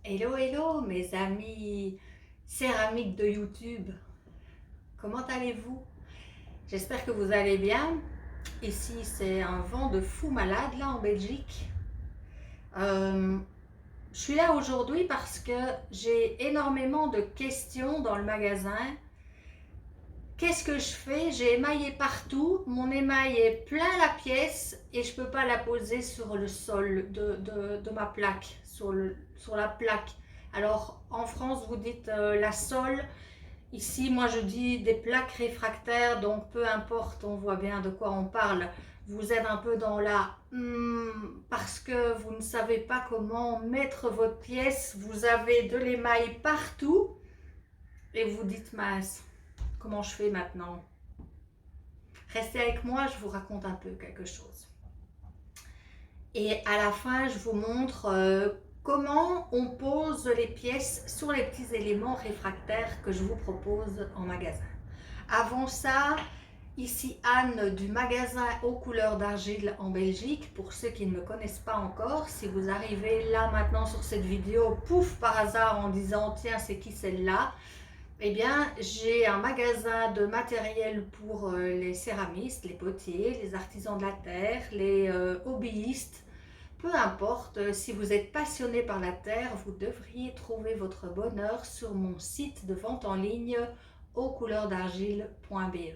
Hello, hello mes amis céramiques de YouTube. Comment allez-vous? J'espère que vous allez bien. Ici, c'est un vent de fou malade là en Belgique. Je suis là aujourd'hui parce que j'ai énormément de questions dans le magasin. Qu'est-ce que je fais? J'ai émaillé partout, mon émail est plein la pièce et je ne peux pas la poser sur le sol de ma plaque, sur la plaque. Alors en France vous dites la sole, ici moi je dis des plaques réfractaires, donc peu importe, on voit bien de quoi on parle. Vous êtes un peu dans la parce que vous ne savez pas comment mettre votre pièce, vous avez de l'émail partout et vous dites mince. Comment je fais maintenant? Restez avec moi, je vous raconte un peu quelque chose. Et à la fin, je vous montre comment on pose les pièces sur les petits éléments réfractaires que je vous propose en magasin. Avant ça, ici Anne du magasin aux couleurs d'argile en Belgique. Pour ceux qui ne me connaissent pas encore, si vous arrivez là maintenant sur cette vidéo, pouf, par hasard en disant tiens, c'est qui celle-là? Eh bien, j'ai un magasin de matériel pour les céramistes, les potiers, les artisans de la terre, les hobbyistes. Peu importe, si vous êtes passionné par la terre, vous devriez trouver votre bonheur sur mon site de vente en ligne auxcouleurdargile.be.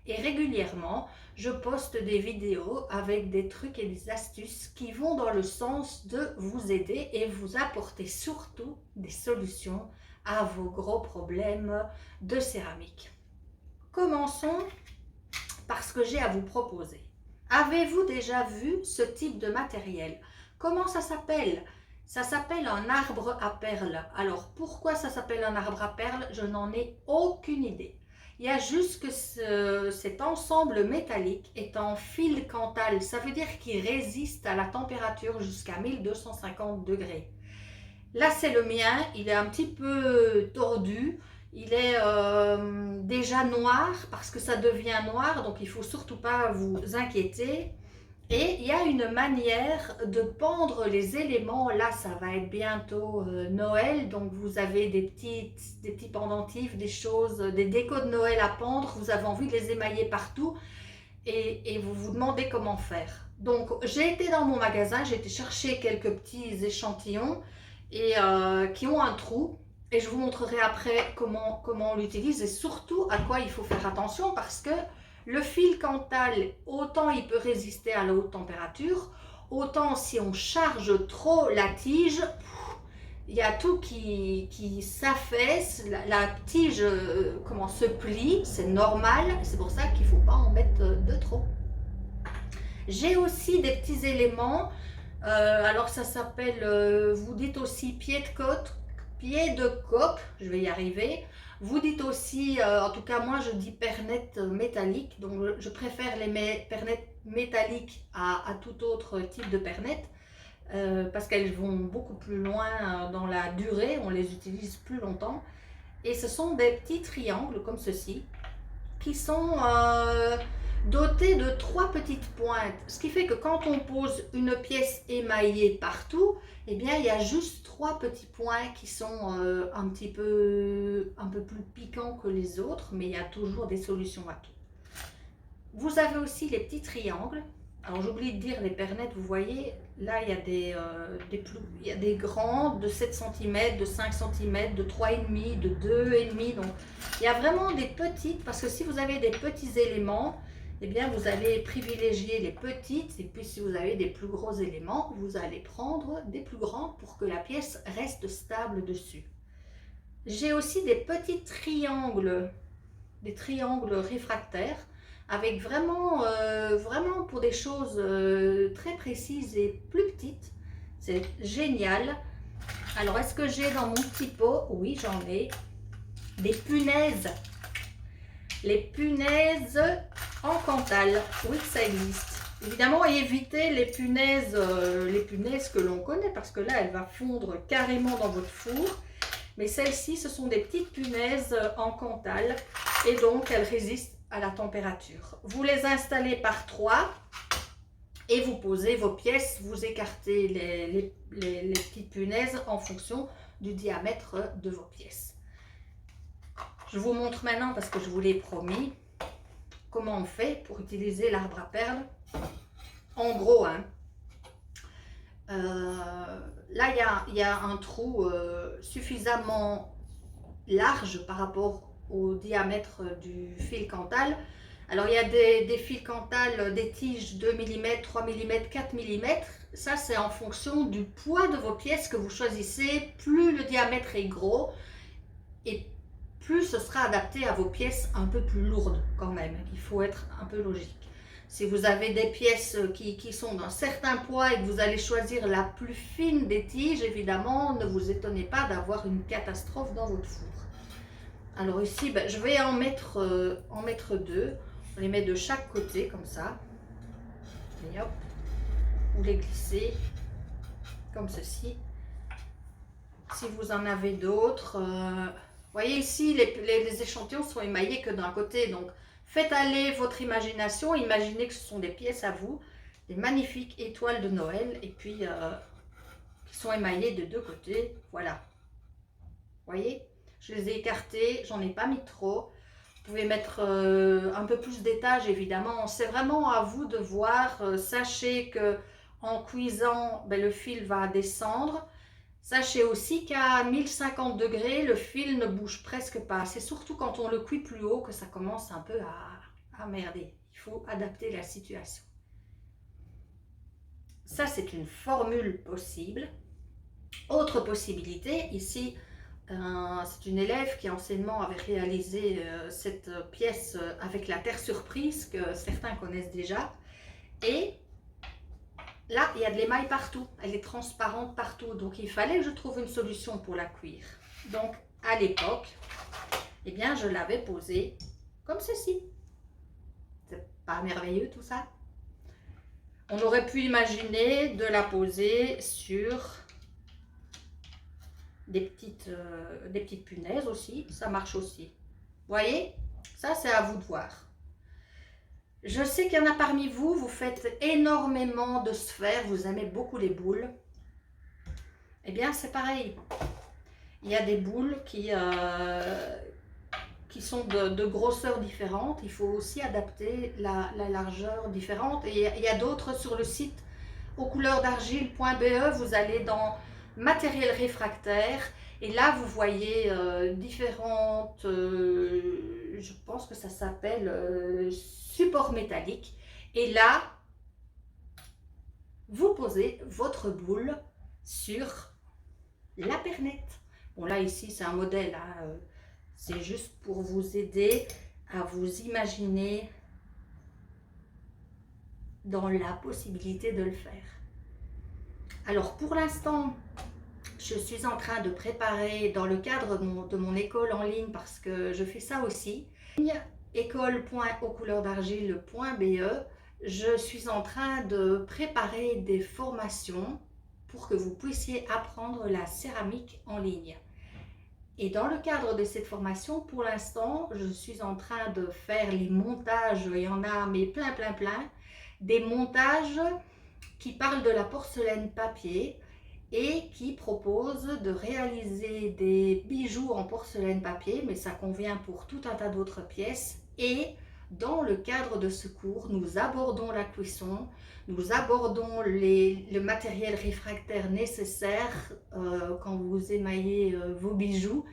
Et régulièrement, je poste des vidéos avec des trucs et des astuces qui vont dans le sens de vous aider et vous apporter surtout des solutions à vos gros problèmes de céramique. Commençons par ce que j'ai à vous proposer. Avez-vous déjà vu ce type de matériel? Comment ça s'appelle? Ça s'appelle un arbre à perles. Alors pourquoi ça s'appelle un arbre à perles? Je n'en ai aucune idée. Il y a juste que cet ensemble métallique est en fil Cantal. Ça veut dire qu'il résiste à la température jusqu'à 1250 degrés. Là, c'est le mien. Il est un petit peu tordu. Il est déjà noir parce que ça devient noir. Donc, il ne faut surtout pas vous inquiéter. Et il y a une manière de pendre les éléments. Là, ça va être bientôt Noël. Donc, vous avez des petits pendentifs, des choses, des décos de Noël à pendre. Vous avez envie de les émailler partout. Et vous vous demandez comment faire. Donc, j'ai été dans mon magasin. J'ai été chercher quelques petits échantillons et qui ont un trou. Et je vous montrerai après comment on l'utilise et surtout à quoi il faut faire attention parce que le fil Cantal, autant il peut résister à la haute température, autant si on charge trop la tige, il y a tout qui s'affaisse, la tige se plie, c'est normal, c'est pour ça qu'il ne faut pas en mettre de trop. J'ai aussi des petits éléments, alors ça s'appelle, vous dites aussi pied de coque, je vais y arriver. Vous dites aussi, en tout cas moi je dis pernettes métalliques, donc je préfère les pernettes métalliques à tout autre type de pernettes parce qu'elles vont beaucoup plus loin dans la durée, on les utilise plus longtemps. Et ce sont des petits triangles comme ceci qui sont dotés de 3 petites pointes, ce qui fait que quand on pose une pièce émaillée partout, eh bien il y a juste 3 petits points qui sont un peu plus piquants que les autres, mais il y a toujours des solutions à tout. Vous avez aussi les petits triangles. Alors j'oublie de dire les pernettes, vous voyez, là il y a des grands de 7 cm, de 5 cm, de 3,5, de 2,5. Donc il y a vraiment des petites, parce que si vous avez des petits éléments, eh bien vous allez privilégier les petites. Et puis si vous avez des plus gros éléments, vous allez prendre des plus grands pour que la pièce reste stable dessus. J'ai aussi des petits triangles, des triangles réfractaires avec vraiment pour des choses très précises et plus petites. C'est génial. Alors, est-ce que j'ai dans mon petit pot? Oui, j'en ai. Des punaises. Les punaises en Cantal. Oui, ça existe. Évidemment, évitez les punaises que l'on connaît parce que là, elle va fondre carrément dans votre four. Mais celles-ci, ce sont des petites punaises en Cantal et donc elles résistent à la température. Vous les installez par 3 et vous posez vos pièces, vous écartez les petites punaises en fonction du diamètre de vos pièces. Je vous montre maintenant, parce que je vous l'ai promis, comment on fait pour utiliser l'arbre à perles. En gros, hein, là il y a un trou suffisamment large par rapport au diamètre du fil Cantal. Alors il y a des fils Cantal, des tiges 2 mm, 3 mm, 4 mm. Ça c'est en fonction du poids de vos pièces que vous choisissez. Plus le diamètre est gros et plus ce sera adapté à vos pièces un peu plus lourdes quand même. Il faut être un peu logique. Si vous avez des pièces qui sont d'un certain poids et que vous allez choisir la plus fine des tiges, évidemment, ne vous étonnez pas d'avoir une catastrophe dans votre four. Alors ici, ben, je vais en mettre deux. On les met de chaque côté comme ça. Et hop, vous les glissez comme ceci. Si vous en avez d'autres, voyez ici, les échantillons sont émaillés que d'un côté. Donc, faites aller votre imagination. Imaginez que ce sont des pièces à vous, des magnifiques étoiles de Noël, et puis qui sont émaillées de deux côtés. Voilà. Voyez, je les ai écartés, j'en ai pas mis trop. Vous pouvez mettre un peu plus d'étage, évidemment. C'est vraiment à vous de voir. Sachez que en cuisant, ben, le fil va descendre. Sachez aussi qu'à 1050 degrés, le fil ne bouge presque pas. C'est surtout quand on le cuit plus haut que ça commence un peu à merder. Il faut adapter la situation. Ça, c'est une formule possible. Autre possibilité, ici, c'est une élève qui anciennement avait réalisé cette pièce avec la terre surprise que certains connaissent déjà. Et là, il y a de l'émail partout, elle est transparente partout, donc il fallait que je trouve une solution pour la cuire. Donc, à l'époque, eh bien, je l'avais posée comme ceci. C'est pas merveilleux tout ça? On aurait pu imaginer de la poser sur des petites punaises aussi, ça marche aussi. Vous voyez? Ça, c'est à vous de voir. Je sais qu'il y en a parmi vous, vous faites énormément de sphères, vous aimez beaucoup les boules. Eh bien, c'est pareil. Il y a des boules qui sont de grosseurs différentes. Il faut aussi adapter la largeur différente. Et il y a d'autres sur le site aucouleursdargile.be. Vous allez dans matériel réfractaire. Et là, vous voyez différentes, je pense que ça s'appelle support métallique. Et là, vous posez votre boule sur la pernette. Bon, là, ici, c'est un modèle. Hein, c'est juste pour vous aider à vous imaginer dans la possibilité de le faire. Alors, pour l'instant, je suis en train de préparer dans le cadre de mon école en ligne, parce que je fais ça aussi, école.aucouleursdargile.be. Je suis en train de préparer des formations pour que vous puissiez apprendre la céramique en ligne. Et dans le cadre de cette formation, pour l'instant, je suis en train de faire les montages, il y en a mais plein, des montages qui parlent de la porcelaine papier et qui proposent de réaliser des bijoux en porcelaine papier, mais ça convient pour tout un tas d'autres pièces. Et dans le cadre de ce cours, nous abordons la cuisson, nous abordons le matériel réfractaire nécessaire quand vous émaillez vos bijoux.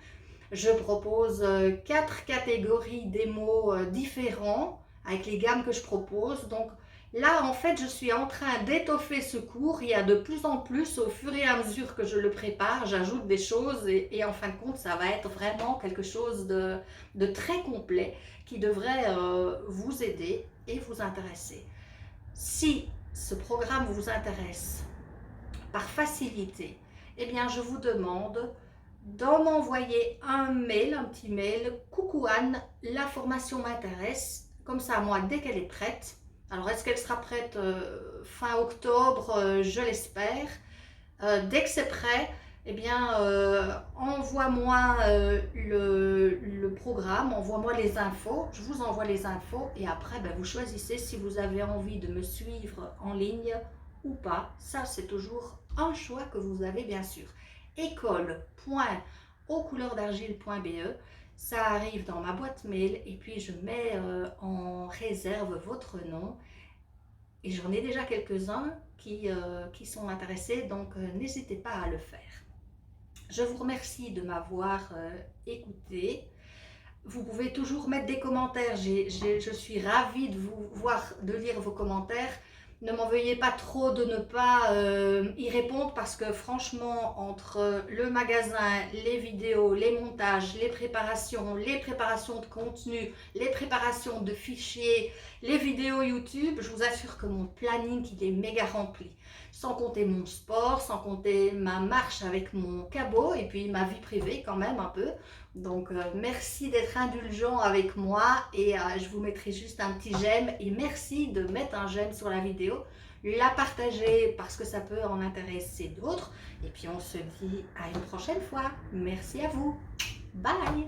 Je propose 4 catégories d'émaux différents avec les gammes que je propose. Donc là, en fait, je suis en train d'étoffer ce cours. Il y a de plus en plus, au fur et à mesure que je le prépare, j'ajoute des choses et en fin de compte, ça va être vraiment quelque chose de très complet qui devrait vous aider et vous intéresser. Si ce programme vous intéresse par facilité, eh bien, je vous demande de m'envoyer un petit mail. Coucou Anne, la formation m'intéresse. Comme ça, moi, dès qu'elle est prête, alors est-ce qu'elle sera prête fin octobre? Je l'espère. Dès que c'est prêt, eh bien, envoie-moi le programme, envoie-moi les infos, je vous envoie les infos et après, ben, vous choisissez si vous avez envie de me suivre en ligne ou pas. Ça, c'est toujours un choix que vous avez, bien sûr. école.aucouleursdargile.be, ça arrive dans ma boîte mail et puis je mets en réserve votre nom. Et j'en ai déjà quelques-uns qui sont intéressés, donc n'hésitez pas à le faire. Je vous remercie de m'avoir écouté. Vous pouvez toujours mettre des commentaires. Je suis ravie de vous voir, de lire vos commentaires. Ne m'en veuillez pas trop de ne pas y répondre parce que franchement, entre le magasin, les vidéos, les montages, les préparations de contenu, les préparations de fichiers, les vidéos YouTube, je vous assure que mon planning il est méga rempli. Sans compter mon sport, sans compter ma marche avec mon cabot et puis ma vie privée quand même un peu. Donc merci d'être indulgent avec moi et je vous mettrai juste un petit j'aime et merci de mettre un j'aime sur la vidéo, la partager parce que ça peut en intéresser d'autres et puis on se dit à une prochaine fois. Merci à vous. Bye.